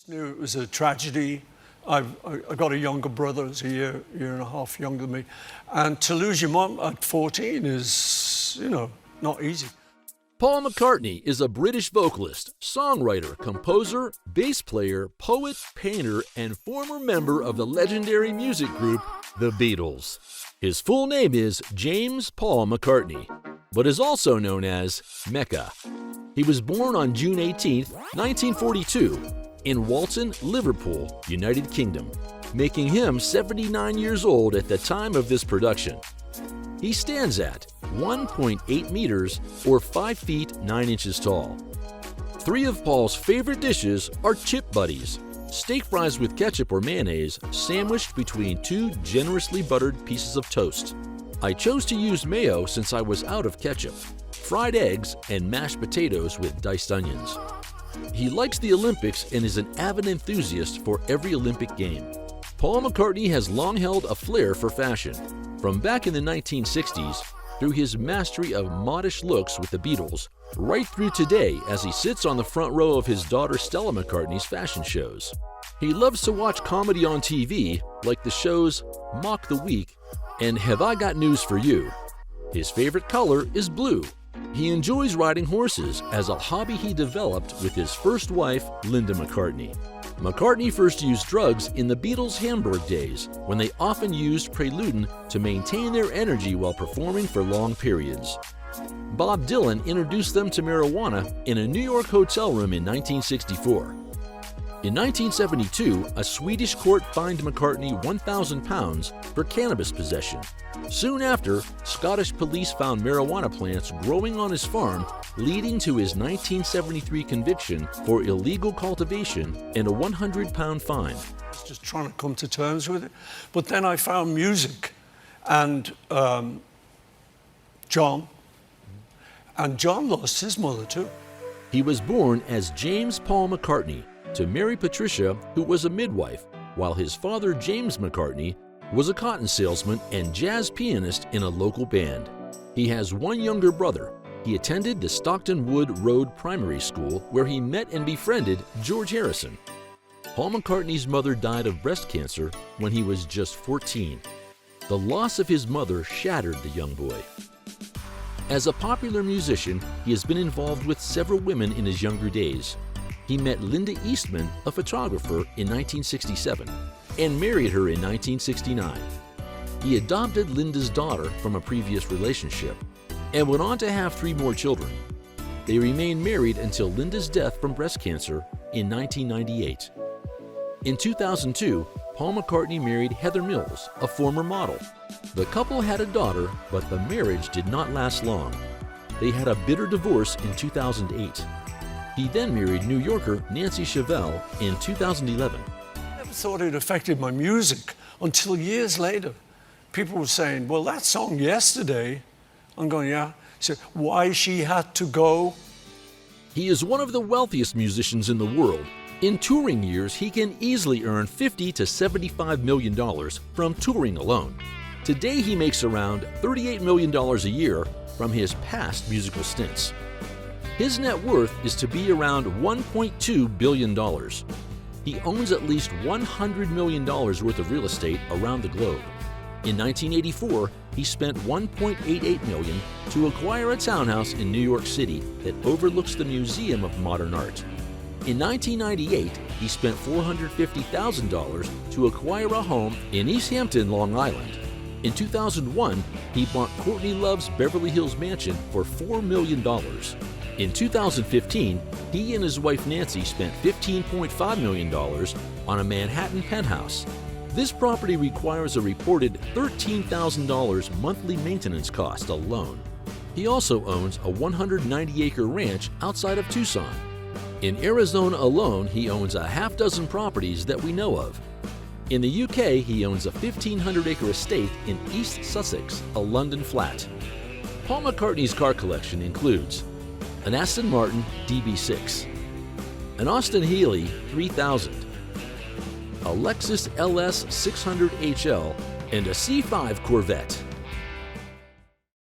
Knew it was a tragedy. I got a younger brother, who's a year and a half younger than me. And to lose your mum at 14 is, not easy. Paul McCartney is a British vocalist, songwriter, composer, bass player, poet, painter, and former member of the legendary music group The Beatles. His full name is James Paul McCartney, but is also known as Mecca. He was born on June 18, 1942, in Walton, Liverpool, United Kingdom, making him 79 years old at the time of this production. He stands at 1.8 meters or 5 feet 9 inches tall. Three of Paul's favorite dishes are chip buddies, steak fries with ketchup or mayonnaise sandwiched between two generously buttered pieces of toast. I chose to use mayo since I was out of ketchup, fried eggs, and mashed potatoes with diced onions. He likes the Olympics and is an avid enthusiast for every Olympic game. Paul McCartney has long held a flair for fashion, from back in the 1960s through his mastery of modish looks with the Beatles, right through today as he sits on the front row of his daughter Stella McCartney's fashion shows. He loves to watch comedy on TV, like the shows Mock the Week and Have I Got News for You. His favorite color is blue. He enjoys riding horses as a hobby he developed with his first wife, Linda McCartney. McCartney first used drugs in the Beatles' Hamburg days, when they often used Preludin to maintain their energy while performing for long periods. Bob Dylan introduced them to marijuana in a New York hotel room in 1964. In 1972, a Swedish court fined McCartney £1,000 for cannabis possession. Soon after, Scottish police found marijuana plants growing on his farm, leading to his 1973 conviction for illegal cultivation and a £100 fine. I was just trying to come to terms with it. But then I found music and John lost his mother too. He was born as James Paul McCartney to Mary Patricia, who was a midwife, while his father, James McCartney, was a cotton salesman and jazz pianist in a local band. He has one younger brother. He attended the Stockton Wood Road Primary School, where he met and befriended George Harrison. Paul McCartney's mother died of breast cancer when he was just 14. The loss of his mother shattered the young boy. As a popular musician, he has been involved with several women in his younger days. He met Linda Eastman, a photographer, in 1967 and married her in 1969. He adopted Linda's daughter from a previous relationship and went on to have 3 more children. They remained married until Linda's death from breast cancer in 1998. In 2002, Paul McCartney married Heather Mills, a former model. The couple had a daughter, but the marriage did not last long. They had a bitter divorce in 2008. He then married New Yorker Nancy Chevelle in 2011. I never thought it affected my music until years later. People were saying, well, that song Yesterday. I'm going, yeah. He said, Why She Had to Go. He is one of the wealthiest musicians in the world. In touring years, he can easily earn $50 to $75 million from touring alone. Today, he makes around $38 million a year from his past musical stints. His net worth is to be around $1.2 billion. He owns at least $100 million worth of real estate around the globe. In 1984, he spent $1.88 million to acquire a townhouse in New York City that overlooks the Museum of Modern Art. In 1998, he spent $450,000 to acquire a home in East Hampton, Long Island. In 2001, he bought Courtney Love's Beverly Hills mansion for $4 million. In 2015, he and his wife Nancy spent $15.5 million on a Manhattan penthouse. This property requires a reported $13,000 monthly maintenance cost alone. He also owns a 190-acre ranch outside of Tucson. In Arizona alone, he owns a half-dozen properties that we know of. In the UK, he owns a 1,500-acre estate in East Sussex, a London flat. Paul McCartney's car collection includes an Aston Martin DB6, an Austin Healey 3000, a Lexus LS 600 HL, and a C5 Corvette.